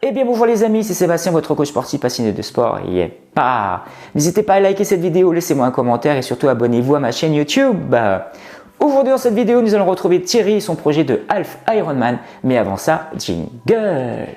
Eh bien bonjour les amis, c'est Sébastien, votre coach sportif passionné de sport. N'hésitez pas à liker cette vidéo, laissez-moi un commentaire et surtout abonnez-vous à ma chaîne YouTube. Aujourd'hui dans cette vidéo, nous allons retrouver Thierry et son projet de Half Ironman. Mais avant ça, jingle!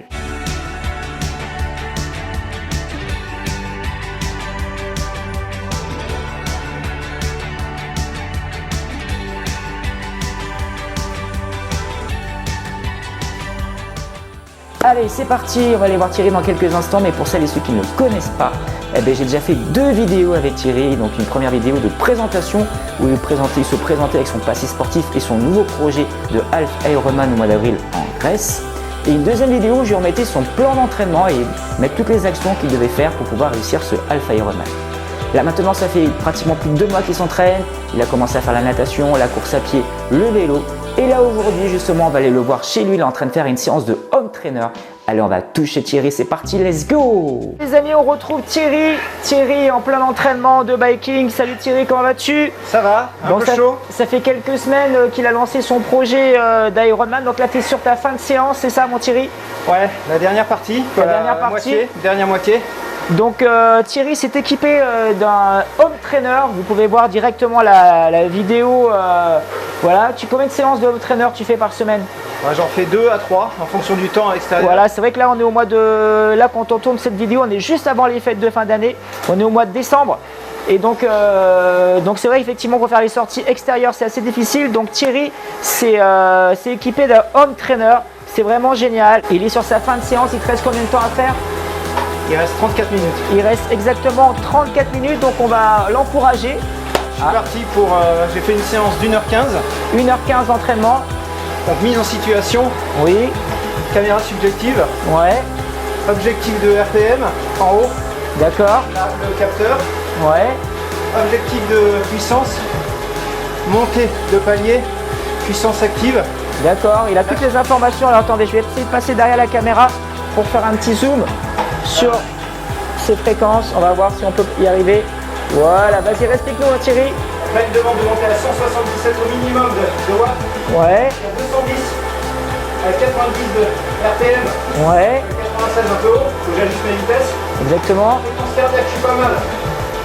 Allez, c'est parti, on va aller voir Thierry dans quelques instants, mais pour celles et ceux qui ne le connaissent pas, j'ai déjà fait 2 vidéos avec Thierry. Donc une première vidéo de présentation où il se présentait avec son passé sportif et son nouveau projet de Half Ironman au mois d'avril en Grèce. Et une deuxième vidéo où je lui remettais son plan d'entraînement et mettre toutes les actions qu'il devait faire pour pouvoir réussir ce Half Ironman. Là maintenant, ça fait pratiquement plus de 2 mois qu'il s'entraîne. Il a commencé à faire la natation, la course à pied, le vélo. Et là aujourd'hui justement, on va aller le voir chez lui. Il est en train de faire une séance de home trainer. Allez, on va toucher Thierry, c'est parti, let's go! Les amis, on retrouve Thierry. Thierry en plein entraînement de biking. Salut Thierry, comment vas-tu? Ça va, un peu chaud. Ça fait quelques semaines qu'il a lancé son projet d'Ironman. Donc là, tu es sur ta fin de séance, c'est ça mon Thierry? Ouais, la dernière partie. Dernière moitié. Donc Thierry s'est équipé d'un home trainer. Vous pouvez voir directement la vidéo. Voilà, combien de séances de home trainer tu fais par semaine? Ouais, j'en fais 2 à 3 en fonction du temps à l'extérieur. Voilà, c'est vrai que là on est au mois de... Là quand on tourne cette vidéo, on est juste avant les fêtes de fin d'année. On est au mois de décembre. Et donc c'est vrai effectivement pour faire les sorties extérieures c'est assez difficile. Donc Thierry s'est équipé d'un home trainer. C'est vraiment génial. Il est sur sa fin de séance. Il te reste combien de temps à faire? Il reste 34 minutes. Il reste exactement 34 minutes, donc on va l'encourager. Je suis parti pour... j'ai fait une séance d'1h15. 1h15 d'entraînement. Donc mise en situation. Oui. Caméra subjective. Ouais. Objectif de RPM en haut. D'accord. Là, le capteur. Ouais. Objectif de puissance. Montée de palier. Puissance active. D'accord. Il a toutes les informations. Alors attendez, je vais essayer de passer derrière la caméra pour faire un petit zoom sur ces fréquences. On va voir si on peut y arriver. Voilà, vas-y, explique-nous Thierry. Là, il demande de monter à 177 au minimum de watts. Ouais. À 210 à 90 de RPM. Ouais. 96 un peu haut, faut que j'ajuste mes vitesses. Exactement. Fréquence cardiaque, je suis pas mal.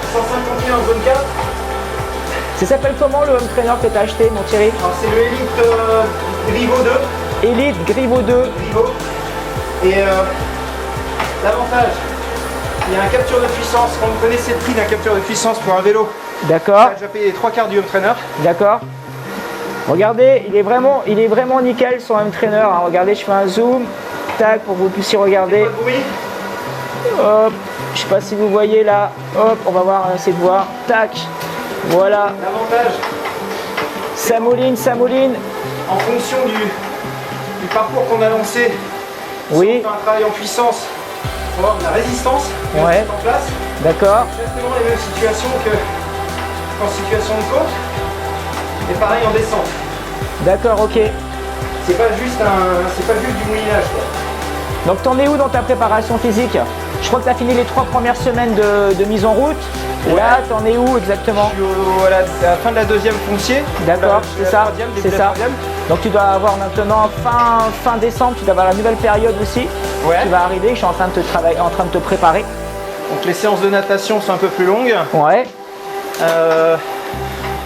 151 en zone 4. Ça s'appelle comment le home trainer que tu as acheté, mon Thierry? C'est le Elite Grivo 2. Elite Grivo 2. Grivo. Et l'avantage, il y a un capture de puissance. Quand vous connaissez le prix d'un capture de puissance pour un vélo, d'accord. j'ai déjà payé les 3/4 du home trainer. D'accord. Regardez, il est vraiment nickel son home trainer. Hein. Regardez, je fais un zoom, tac, pour que vous puissiez regarder. Hop, je sais pas si vous voyez là. Hop, on va voir, essayer de voir. Tac, voilà. L'avantage, ça mouline. En fonction du parcours qu'on a lancé, oui. Si on fait un travail en puissance, on va avoir de la résistance ouais. en place. D'accord. Exactement les mêmes situations qu'en situation de côte. Et pareil en descente. D'accord, ok. C'est pas juste du moulinage quoi. Donc t'en es où dans ta préparation physique? Je crois que tu as fini les 3 premières semaines de mise en route. Ouais. Là, t'en es où exactement? Je suis à la fin de la 2e foncier. D'accord, c'est ça. C'est ça. Donc tu dois avoir maintenant fin décembre, tu dois avoir la nouvelle période aussi ouais. Qui va arriver. Je suis en train de te préparer. Donc les séances de natation sont un peu plus longues. Ouais.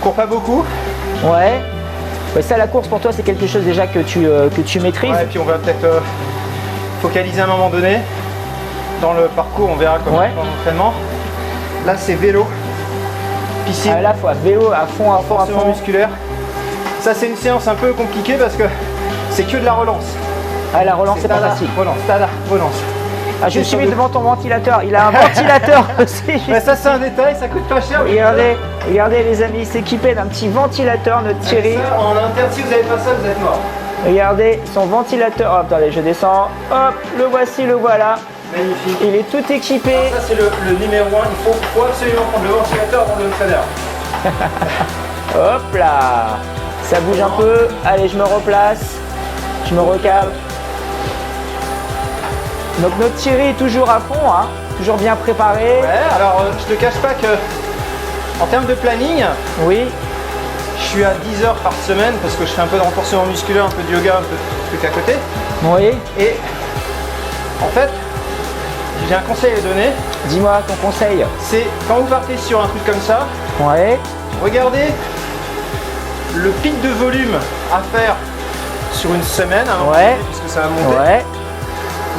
Cours pas beaucoup. Ouais. Ouais, ça la course pour toi c'est quelque chose déjà que tu maîtrises. Ouais, et puis on va peut-être focaliser à un moment donné. Dans le parcours on verra comment ouais. L'entraînement. Là c'est vélo. Piscine. Ah, là faut vélo à fond. Musculaire. Ça c'est une séance un peu compliquée parce que c'est que de la relance. Ah la relance c'est pas facile. Relance. Ah, je me suis mis devant ton ventilateur, il a un ventilateur aussi. Mais ça c'est un détail, ça coûte pas cher. Regardez les amis, il s'est équipé d'un petit ventilateur, notre Thierry. Ça, en interne, si vous n'avez pas ça, vous êtes mort. Regardez son ventilateur, oh, attendez je descends, hop, le voici, le voilà. Magnifique. Il est tout équipé. Alors ça c'est le numéro 1, il faut absolument prendre le ventilateur avant le trainer. Hop là, ça bouge un peu, allez je me replace, je me recale. Donc notre Thierry est toujours à fond, hein, toujours bien préparé. Ouais, alors je te cache pas que en termes de planning, oui, je suis à 10 heures par semaine parce que je fais un peu de renforcement musculaire, un peu de yoga, un peu de trucs à côté. Oui. Et En fait, j'ai un conseil à donner. Dis-moi ton conseil. C'est quand vous partez sur un truc comme ça, Ouais. regardez le pic de volume à faire sur une semaine, à un moment donné, puisque ça va monter. Ouais.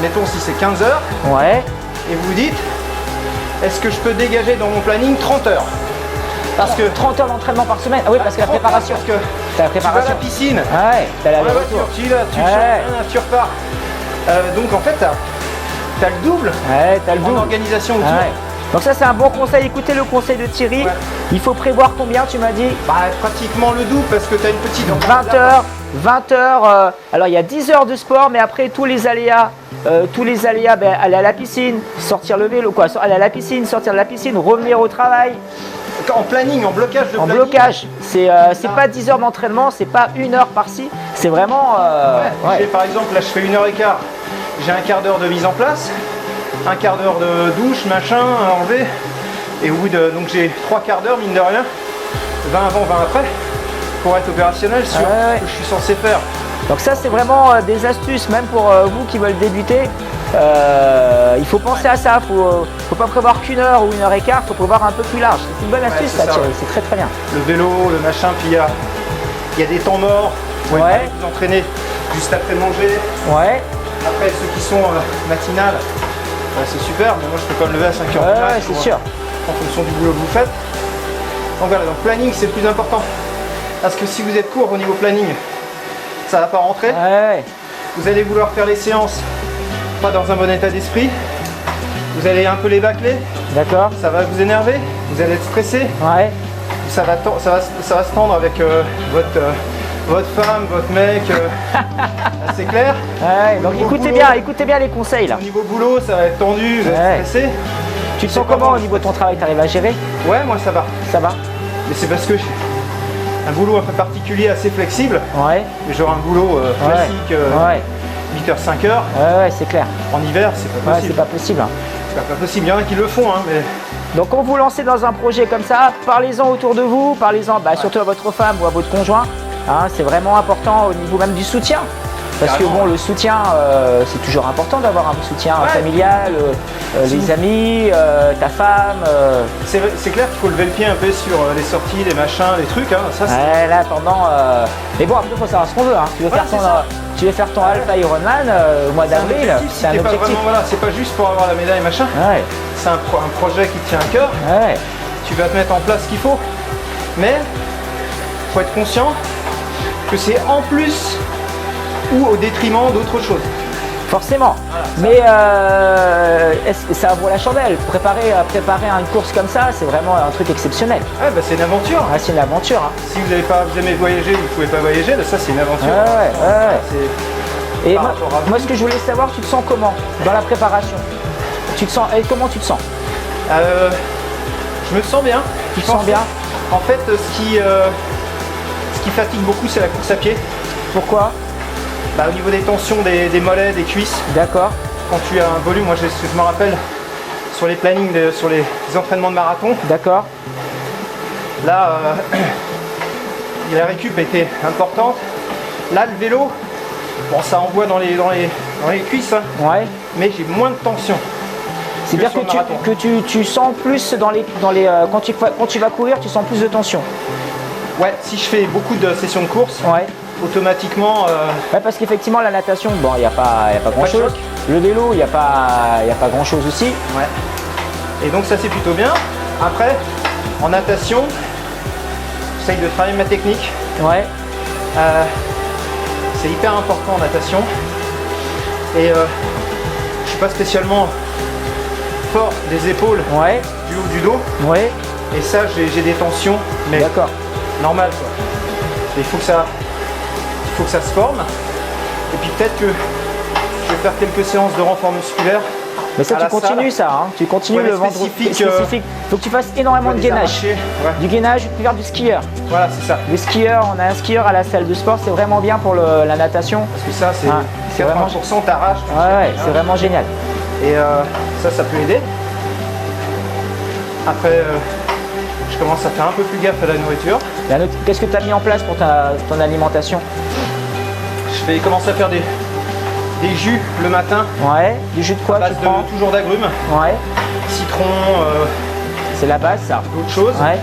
Mettons si c'est 15 heures, Ouais. et vous vous dites, est-ce que je peux dégager dans mon planning 30 heures? Parce que 30 heures d'entraînement par semaine. Ah oui, parce que la 30 heures, préparation. parce que T'as la tu vas à préparation. la piscine, Ah ouais, t'as la dans la voiture, tu y vas, tu changes, tu repars. Donc en fait, t'as le double Ouais, t'as le en double. organisation autour. Ah ouais. Donc ça c'est un bon conseil, écoutez le conseil de Thierry. Ouais. Il faut prévoir combien tu m'as dit? Bah, pratiquement le double parce que tu as une petite 20 heures, 20 heures, alors il y a 10 heures de sport, mais après tous les aléas, ben, aller à la piscine, sortir le vélo, quoi, aller à la piscine, sortir de la piscine, revenir au travail, en planning, en blocage de en planning. blocage. C'est pas 10 heures d'entraînement, c'est pas 1 heure par-ci, c'est vraiment... Ouais. J'ai, par exemple, là je fais 1h15, j'ai un quart d'heure de mise en place, un quart d'heure de douche, machin, à enlever, et au bout de... Donc j'ai 3 quarts d'heure, mine de rien, 20 avant, 20 après, pour être opérationnel sur ce que je suis censé faire. Donc ça c'est vraiment des astuces, même pour vous qui veulent débuter. Il faut penser à ça, faut pas prévoir qu'1 heure ou 1h15, faut prévoir un peu plus large. C'est une bonne astuce ça, Thierry, c'est très très bien. Le vélo, le machin, puis il y a des temps morts, vous pouvez aller vous entraîner juste après manger. Ouais. Après ceux qui sont matinales, c'est super, mais moi je peux pas me lever à 5h du matin. Ouais, c'est sûr. En fonction du boulot que vous faites. Donc voilà, donc planning c'est le plus important. Parce que si vous êtes court au niveau planning, ça va pas rentrer. Ouais. Vous allez vouloir faire les séances pas dans un bon état d'esprit. Vous allez un peu les bâcler. D'accord. Ça va vous énerver. Vous allez être stressé. Ouais. Ça va se tendre avec votre femme, votre mec. C'est clair. Ouais. Donc écoutez bien les conseils là. Au niveau boulot, ça va être tendu, vous allez être stressé. Tu te sens comment au niveau de ton travail? Tu arrives à gérer? Ouais, moi ça va. Ça va? Mais c'est parce que j'ai un boulot un peu particulier, assez flexible. Ouais. Mais genre un boulot classique, 8h, 5h. Ouais, c'est clair. En hiver, c'est pas Ouais, possible. c'est pas possible. C'est pas possible. Il y en a qui le font, hein, mais Donc quand vous lancez dans un projet comme ça, parlez-en autour de vous, parlez-en surtout à votre femme ou à votre conjoint. Hein, c'est vraiment important au niveau même du soutien. Parce que bon, le soutien, c'est toujours important d'avoir un soutien familial, les amis, ta femme. C'est clair qu'il faut lever le pied un peu sur les sorties, les machins, les trucs. Hein. Ça, là, pendant. Mais bon, après, il faut savoir ce qu'on veut. Hein. Tu veux faire ton Alpha Ironman au mois d'avril, c'est un objectif. C'est pas juste pour avoir la médaille, machin. Ouais. C'est un projet qui te tient à cœur. Ouais. Tu vas te mettre en place ce qu'il faut. Mais il faut être conscient que c'est en plus ou au détriment d'autres choses. Forcément. Voilà, mais ça vaut la chandelle. Préparer une course comme ça, c'est vraiment un truc exceptionnel. Ouais, bah c'est une aventure. Ouais, c'est une aventure. Hein. Si vous aimez voyager, vous ne pouvez pas voyager, bah ça c'est une aventure. Et moi, ce que je voulais savoir, tu te sens comment dans la préparation? Comment tu te sens? Je me sens bien. Tu te sens bien? En fait, ce qui fatigue beaucoup, c'est la course à pied. Pourquoi? Au niveau des tensions des mollets, des cuisses. D'accord. Quand tu as un volume, moi je me rappelle sur les plannings, sur les entraînements de marathon. D'accord. Là, la récup était importante. Là, le vélo, bon, ça envoie dans les cuisses, hein, ouais. Mais j'ai moins de tension. C'est-à-dire que tu sens plus quand tu vas courir, tu sens plus de tension. Ouais, si je fais beaucoup de sessions de course. Ouais. Automatiquement. Ouais, parce qu'effectivement la natation, bon, il n'y a pas grand chose. Le vélo, il n'y a pas grand chose aussi. Ouais. Et donc ça c'est plutôt bien. Après, en natation, j'essaye de travailler ma technique. Ouais. C'est hyper important en natation. Et je suis pas spécialement fort des épaules, du haut du dos. Ouais. Et ça j'ai des tensions, mais normal quoi. Il faut que ça se forme. Et puis peut-être que je vais faire quelques séances de renfort musculaire. Mais ça, tu continues ça, hein. Tu continues le ventre spécifique. Faut que tu fasses énormément de gainage. Du gainage, tu peux faire du skieur. Voilà, c'est ça. Le skieur, on a un skieur à la salle de sport, c'est vraiment bien pour la natation. Parce que ça, c'est 80% t'arraches. Ouais, c'est vraiment génial. Et ça peut aider. Après, je commence à faire un peu plus gaffe à la nourriture. Qu'est-ce que tu as mis en place pour ton alimentation? Je vais commencer à faire des jus le matin. Ouais, du jus de quoi À base tu prends? toujours d'agrumes. Ouais, Citron, c'est la base ça. d'autres choses. Ouais.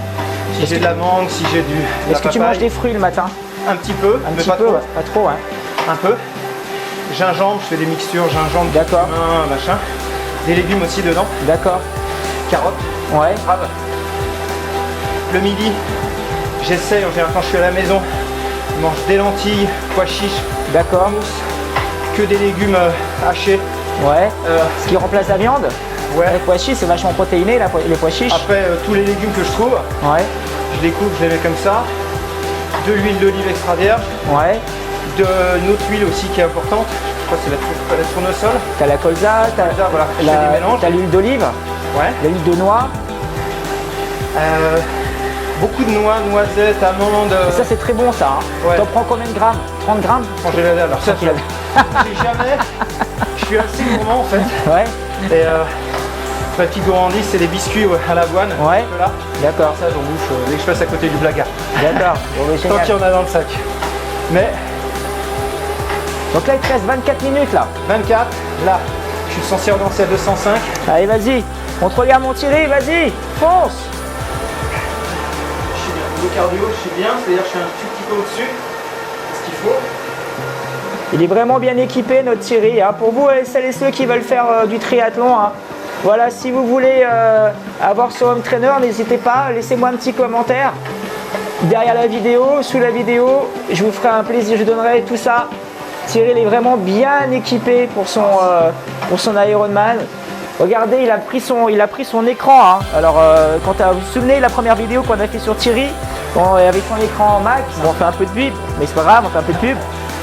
Si j'ai de la mangue, si j'ai du. Est-ce que tu manges des fruits le matin? Un petit peu, Un mais petit pas peu, trop. ouais. Pas trop, ouais. Un peu. Gingembre, je fais des mixtures, gingembre, D'accord. cumin, machin. Des légumes aussi dedans. D'accord. Carottes, Ouais. crabe. Le midi, j'essaie, quand je suis à la maison, je mange des lentilles, pois chiches, D'accord. que des légumes hachés. Ouais. Euh, Ce qui remplace la viande? ouais. Les pois chiches, c'est vachement protéiné, les pois chiches. Après, tous les légumes que je trouve, Ouais. je les coupe, je les mets comme ça. De l'huile d'olive extra vierge, Ouais. une autre huile aussi qui est importante. Je crois que c'est la tournesol. T'as la colza, t'as Colza, voilà, je fais des mélanges. t'as l'huile d'olive, Ouais. l'huile de noix. Beaucoup de noix, noisettes, amandes. Et ça, c'est très bon, ça. Hein. Ouais. T'en prends combien de grammes? 30 grammes? Manger la dalle. Alors ça, Tranquille. j'ai jamais. Je suis assez gourmand en fait. Ouais. Et ma petite gourmandise, c'est les biscuits à l'avoine. Ouais. Là. D'accord. Ça, j'en bouffe dès que je passe à côté du blaga. D'accord. Bon, mais Tant génial. qu'il y en a dans le sac. Mais Donc là, il te reste 24 minutes, là. 24, là, je suis censé relancer à 205. Allez, vas-y. On te regarde mon Thierry, vas-y. Fonce. Je suis bien. Niveau cardio, je suis bien. C'est-à-dire que je suis un tout petit peu au-dessus. Ce qu'il faut. Il est vraiment bien équipé, notre Thierry. Hein. Pour vous, celles et ceux qui veulent faire du triathlon, hein. Voilà, si vous voulez avoir ce home trainer, n'hésitez pas, laissez-moi un petit commentaire derrière la vidéo, sous la vidéo. Je vous ferai un plaisir, je donnerai tout ça. Thierry, il est vraiment bien équipé pour son Ironman. Regardez, il a pris son écran. Hein. Alors, vous vous souvenez la première vidéo qu'on a fait sur Thierry, avec son écran Max, bon, on fait un peu de pub, mais c'est pas grave, on fait un peu de pub.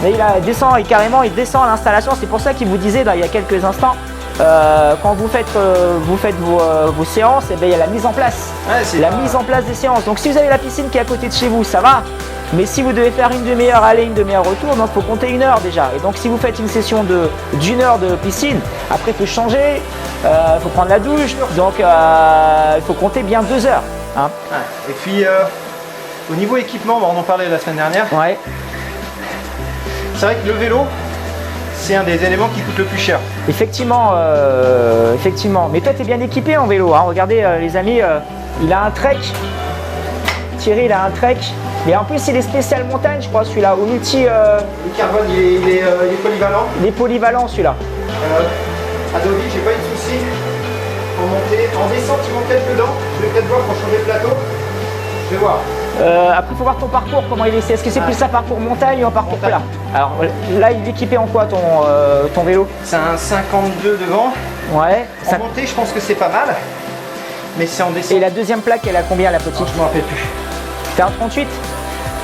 Mais il descend à l'installation. C'est pour ça qu'il vous disait là, il y a quelques instants, quand vous faites vos séances, et bien, il y a la mise en place. Ouais, Mise en place des séances. Donc si vous avez la piscine qui est à côté de chez vous, ça va. Mais si vous devez faire une demi-heure aller, une demi-heure retour, donc il faut compter 1 heure déjà. Et donc si vous faites une session d'1 heure de piscine, après il faut changer, il faut prendre la douche, donc il faut compter bien 2 heures. Hein. Ouais. Et puis au niveau équipement, on en parlait la semaine dernière. Ouais. C'est vrai que le vélo, c'est un des éléments qui coûte le plus cher. Effectivement, effectivement. Mais toi, tu es bien équipé en vélo. Hein. Regardez, les amis, il a un Trek. Thierry, il a un Trek. Mais en plus, il est spécial montagne, je crois, celui-là. Au multi. Le carbone, il est polyvalent. Il est polyvalent, celui-là. À Deauville, j'ai pas eu de soucis pour monter. En descente, il manque quelques dents. Je vais peut-être voir pour changer de plateau. Je vais voir. Après, il faut voir ton parcours, comment il est. Est-ce que c'est plus un parcours montagne ou un parcours plat? Alors là, il est équipé en quoi ton vélo? C'est un 52 devant. Ouais. En montée, je pense que c'est pas mal. Mais c'est en descente. Et la deuxième plaque, elle a combien, la petite? Je m'en rappelle plus. T'as un 38?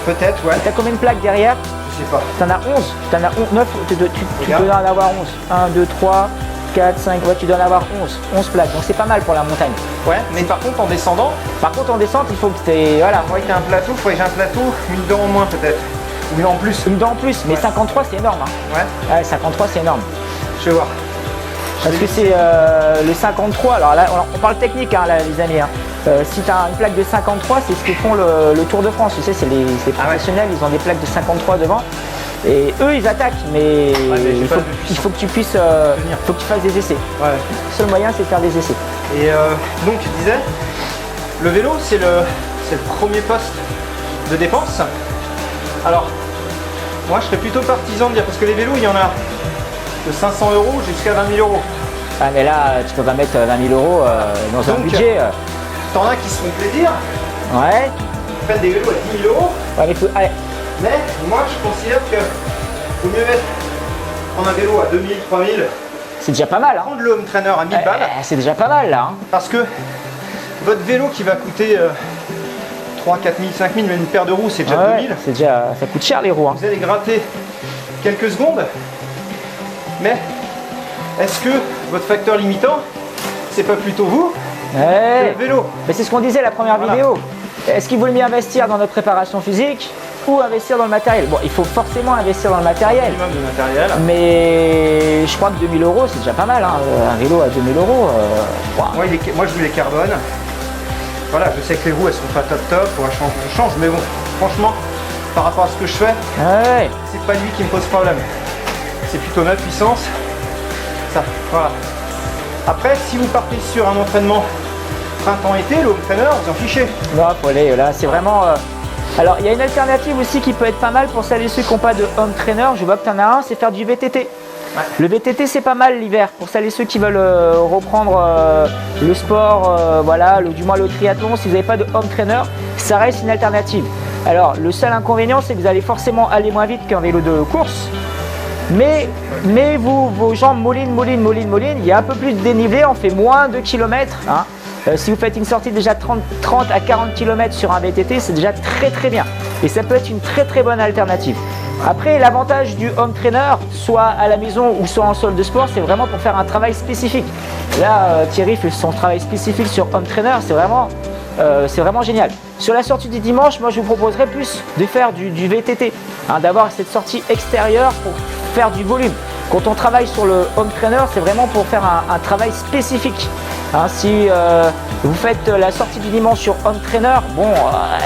Peut-être, ouais. T'as combien de plaques derrière? Je sais pas. T'en as 11? T'en as 9? Tu dois en avoir 11. 1, 2, 3, 4, 5, ouais, tu dois en avoir 11 plaques. Donc c'est pas mal pour la montagne. Ouais, mais par contre, en descendant, Par contre, en descente, il faut que tu aies. Voilà. faudrait que t'aies un plateau, faudrait que j'ai un plateau, une dent en moins peut-être. Ou une en plus. Une dent en plus, mais Ouais. 53, c'est énorme. Hein. Ouais, Ouais, 53, c'est énorme. je vais voir. Parce que c'est le 53. Alors là, on parle technique, hein, là, les amis. Hein. Si tu as une plaque de 53, c'est ce qu'ils font le Tour de France. Tu sais, c'est les professionnels, ils ont des plaques de 53 devant. Et eux, ils attaquent, mais, mais il faut que tu puisses. Faut que tu fasses des essais. Ouais. Le seul moyen, c'est de faire des essais. Et donc, tu disais, le vélo, c'est le premier poste de dépense. Alors, moi, je serais plutôt partisan de dire, parce que les vélos, il y en a de 500 € jusqu'à 20 000 €. Ah, mais là, tu peux pas mettre 20 000 € dans un Donc, budget. T'en as qui se font plaisir, Ouais. qui prennent des vélos à 10 000 €. Ouais, mais allez. Mais moi, je considère que vaut mieux prendre un vélo à 2000, 3000, C'est déjà pas mal. Hein. prendre le home trainer à 1000 balles. C'est déjà pas mal là. Hein. Parce que votre vélo qui va coûter 3, 4 000, 5 000, mais une paire de roues, c'est déjà Ouais, 2000. c'est déjà, ça coûte cher les roues. Hein. Vous allez gratter quelques secondes. Mais est-ce que votre facteur limitant, c'est pas plutôt vous que Ouais. le vélo? Mais c'est ce qu'on disait la première Voilà. vidéo. Est-ce qu'il vaut mieux investir dans notre préparation physique ou investir dans le matériel? Bon, il faut forcément investir dans le matériel. Minimum de matériel. Mais je crois que 2000 € c'est déjà pas mal. Hein. Un vélo à 2000 €. Wow. Moi, je voulais carbone. Voilà, je sais que les roues, elles sont pas top, je change, mais bon, franchement, par rapport à ce que je fais, Ouais. c'est pas lui qui me pose problème. c'est plutôt ma puissance. Ça, voilà. Après, si vous partez sur un entraînement printemps-été, le home trainer, vous en fichez. Non, faut aller là, c'est vraiment. Alors, il y a une alternative aussi qui peut être pas mal pour celles et ceux qui n'ont pas de home trainer. Je vois que tu en as un, c'est faire du VTT. Ouais. Le VTT, c'est pas mal l'hiver pour celles et ceux qui veulent reprendre le sport, voilà, du moins le triathlon. Si vous n'avez pas de home trainer, ça reste une alternative. Alors, le seul inconvénient, c'est que vous allez forcément aller moins vite qu'un vélo de course. Mais vos jambes moulinent, il y a un peu plus de dénivelé, on fait moins de kilomètres. Hein. Si vous faites une sortie déjà 30 à 40 km sur un VTT, c'est déjà très bien. Et ça peut être une très bonne alternative. Après, l'avantage du home trainer, soit à la maison ou soit en salle de sport, c'est vraiment pour faire un travail spécifique. Là, Thierry fait son travail spécifique sur home trainer, c'est vraiment génial. Sur la sortie du dimanche, moi je vous proposerais plus de faire du VTT, hein, d'avoir cette sortie extérieure pour faire du volume. Quand on travaille sur le home trainer, c'est vraiment pour faire un travail spécifique. Hein, si vous faites la sortie du dimanche sur home trainer, bon,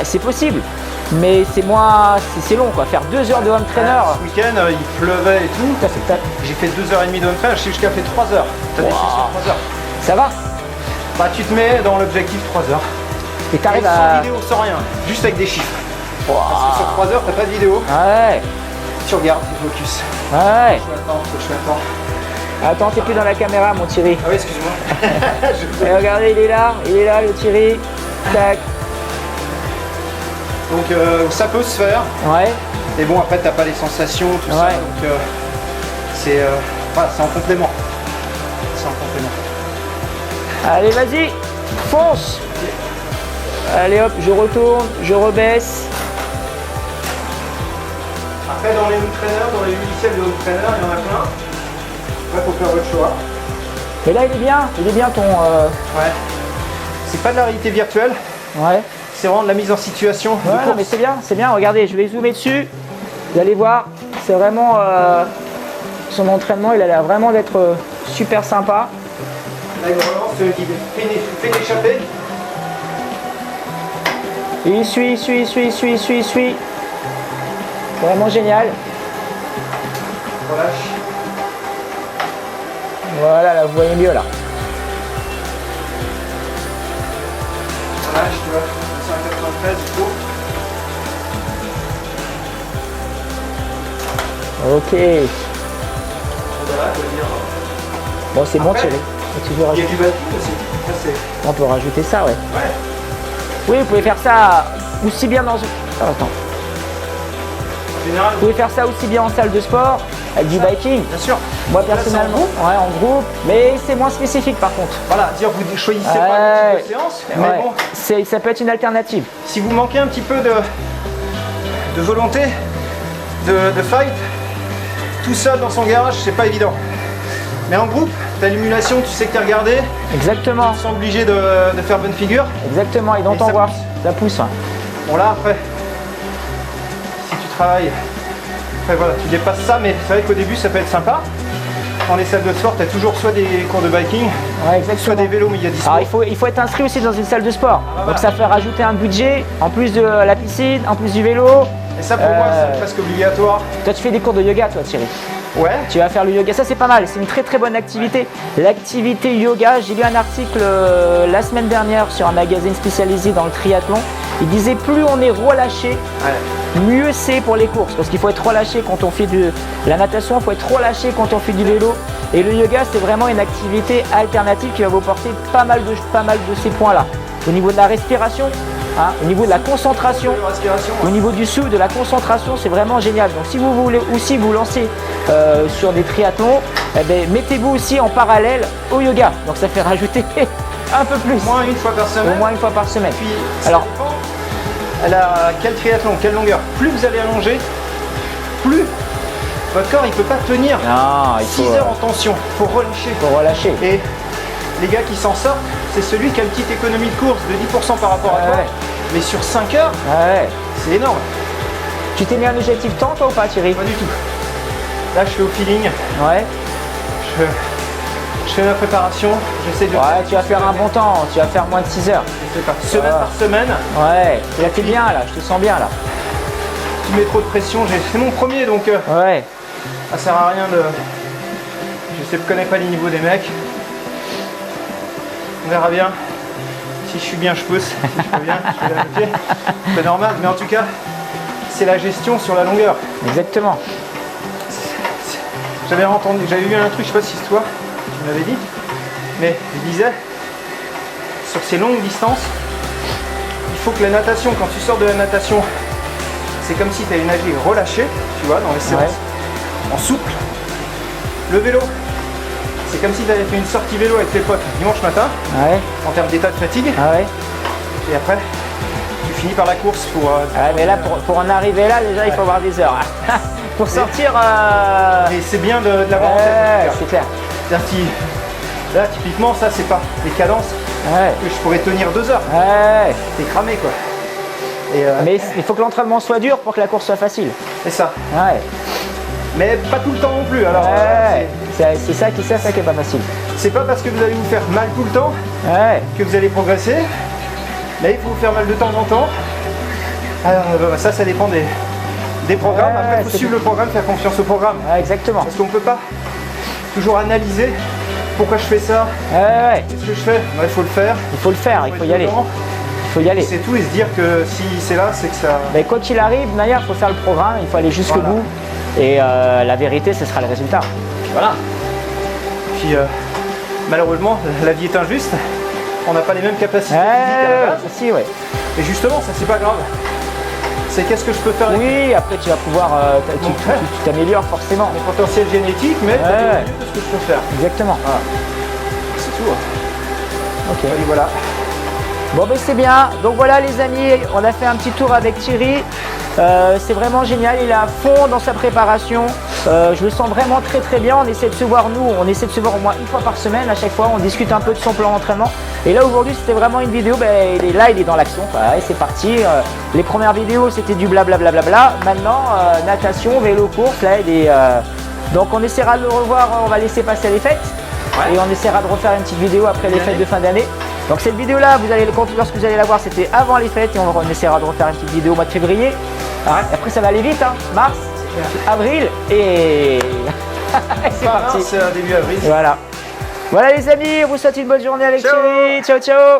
c'est possible, mais c'est long quoi. Faire 2 heures de home trainer. Ce week-end, il pleuvait et tout. J'ai fait 2h30 de home trainer, je sais jusqu'à fait 3 heures. T'as des sessions 3 heures. Ça va? Bah, tu te mets dans l'objectif 3 heures. Et t'arrives sans vidéo, sans rien, juste avec des chiffres. Parce que sur 3 heures, t'as pas de vidéo. Ouais. Tu regardes, tu focus. Ouais. Je m'attends. Attends, t'es plus dans la caméra, mon Thierry. Ah oui, excuse-moi. Et regardez, il est là, le Thierry. Tac. Donc ça peut se faire. Ouais. Et bon, après, t'as pas les sensations, tout ça. Donc c'est en complément. C'est en complément. Allez, vas-y, fonce. Allez hop, je retourne, je rebaisse. Après, dans les home trainers, dans les logiciels de home trainer, il y en a plein. Là, faut faire votre choix. Mais là, il est bien ton. Ouais. C'est pas de la réalité virtuelle. Ouais. C'est vraiment de la mise en situation. Ouais, non, mais c'est bien. Regardez, je vais zoomer dessus. Vous allez voir, c'est vraiment son entraînement. Il a l'air vraiment d'être super sympa. Là, il relance, il fait l'échappée. Il suit. Vraiment génial. Relâche. Voilà, là, vous voyez mieux là. Relâche, tu vois. 193, il faut. Ok. Voilà, je veux dire. Bon, c'est bon, Thierry. Il y a du bâti aussi. Ça, c'est... On peut rajouter ça, ouais. Ouais. Oui, vous pouvez faire ça aussi bien dans... Oh, attends. En général, Vous pouvez faire ça aussi bien en salle de sport, avec du biking. bien sûr. Moi Là, personnellement, c'est en ouais, en groupe, mais c'est moins spécifique par contre. Voilà, dire vous choisissez pas le type de séance, mais Ouais. bon, Ça peut être une alternative. si vous manquez un petit peu de volonté, de fight, tout seul dans son garage, c'est pas évident. Mais en groupe, t'as l'émulation, tu sais que t'es regardé, Exactement, sans obliger de faire bonne figure. exactement, et dans Et ton ça voix, pousse. ça pousse. Hein. Bon là après, si tu travailles, après voilà, tu dépasses ça, mais c'est vrai qu'au début ça peut être sympa. Dans les salles de sport, t'as toujours soit des cours de biking, Ouais, exactement. soit des vélos, mais il y a 10 Alors il faut être inscrit aussi dans une salle de sport. voilà. Donc ça fait rajouter un budget, en plus de la piscine, en plus du vélo. Et ça pour moi c'est presque obligatoire. Toi tu fais des cours de yoga toi Thierry. Ouais, Tu vas faire le yoga, ça c'est pas mal, c'est une très bonne activité. L'activité yoga, j'ai lu un article la semaine dernière sur un magazine spécialisé dans le triathlon. Il disait plus on est relâché, ouais. mieux c'est pour les courses. Parce qu'il faut être relâché quand on fait de la natation, il faut être relâché quand on fait du vélo. Et le yoga c'est vraiment une activité alternative qui va vous porter pas mal de ces points-là. Au niveau de la respiration, hein, au niveau de la concentration, Respiration. au niveau du souffle, de la concentration, c'est vraiment génial. Donc si vous voulez aussi vous lancer sur des triathlons, eh ben, mettez-vous aussi en parallèle au yoga. Donc ça fait rajouter un peu plus. Au moins une fois par semaine. Au moins une fois par semaine. Puis, Alors, ça dépend. Elle a quel triathlon, quelle longueur. Plus vous allez allonger, plus votre corps il peut pas tenir non, il 6 faut, heures en tension. Faut relâcher. faut relâcher. Et les gars qui s'en sortent, c'est celui qui a une petite économie de course de 10% par rapport à toi. Ouais. Mais sur 5 heures, Ouais. c'est énorme. Tu t'es mis un objectif temps toi ou pas Thierry? Pas du tout. Là, je fais au feeling. Ouais. Je fais ma préparation. J'essaie de. Ouais, tu vas faire un bon temps, tu vas faire moins de 6 heures. Je sais pas. Semaine va. par semaine. Ouais. Là t'es bien là, je te sens bien là. Tu mets trop de pression. C'est mon premier donc. Ouais. Ça sert à rien de... Je connais pas les niveaux des mecs. On verra bien. Si je suis bien, je pousse. Si je peux bien, je fais la moitié. C'est normal, mais en tout cas, c'est la gestion sur la longueur. Exactement. J'avais vu un truc, je sais pas si c'est toi, tu m'avais dit, mais il disait, sur ces longues distances, il faut que la natation, quand tu sors de la natation, c'est comme si tu avais nagé relâché, tu vois, dans les séances, en souple. Le vélo, c'est comme si tu avais fait une sortie vélo avec tes potes dimanche matin, en termes d'état de fatigue, et après, tu finis par la course pour... mais là, pour en arriver là, déjà, il faut avoir des heures. Pour sortir... Et c'est bien de l'avoir en tête. C'est clair. C'est-à-dire là, typiquement, ça, c'est pas les cadences que je pourrais tenir 2 heures. T'es cramé, quoi. Et mais il faut que l'entraînement soit dur pour que la course soit facile. C'est ça. Mais pas tout le temps non plus. Alors, c'est ça qui est pas facile. C'est pas parce que vous allez vous faire mal tout le temps que vous allez progresser. Mais il faut vous faire mal de temps en temps. Alors, ça dépend des programmes. Après, il faut suivre le programme, faire confiance au programme. Exactement. Parce qu'on ne peut pas toujours analyser pourquoi je fais ça. Qu'est-ce que je fais? Il faut le faire. Il faut le faire, il faut y aller. Il faut y aller. C'est tout, et se dire que si c'est là, c'est que ça... Mais quoi qu'il arrive, d'ailleurs, il faut faire le programme, il faut aller jusqu'au bout. Et la vérité, ce sera le résultat. Voilà. Puis, malheureusement, la vie est injuste. On n'a pas les mêmes capacités physiques à la base. Et justement, ça, c'est pas grave. C'est qu'est-ce que je peux faire avec... Oui, après tu vas pouvoir, tu t'améliores forcément. Mon potentiel génétique, mais c'est mieux de ce que je peux faire. Exactement. Voilà. C'est tout. Ok. Et voilà. Bon ben c'est bien. Donc voilà les amis, on a fait un petit tour avec Thierry. C'est vraiment génial, il est à fond dans sa préparation. Je le sens vraiment très très bien. On essaie de se voir on essaie de se voir au moins une fois par semaine à chaque fois. On discute un peu de son plan d'entraînement. Et là aujourd'hui c'était vraiment une vidéo, il est dans l'action. Et c'est parti. Les premières vidéos c'était du blablabla. Maintenant natation, vélo, course. Là donc on essaiera de le revoir, on va laisser passer les fêtes. Et on essaiera de refaire une petite vidéo après les fêtes de fin d'année. Donc cette vidéo là, lorsque vous allez la voir, c'était avant les fêtes et on essaiera de refaire une petite vidéo au mois de février. Après ça va aller vite, mars, avril et c'est parti. C'est début avril. Voilà les amis, on vous souhaite une bonne journée avec Thierry. Ciao ciao.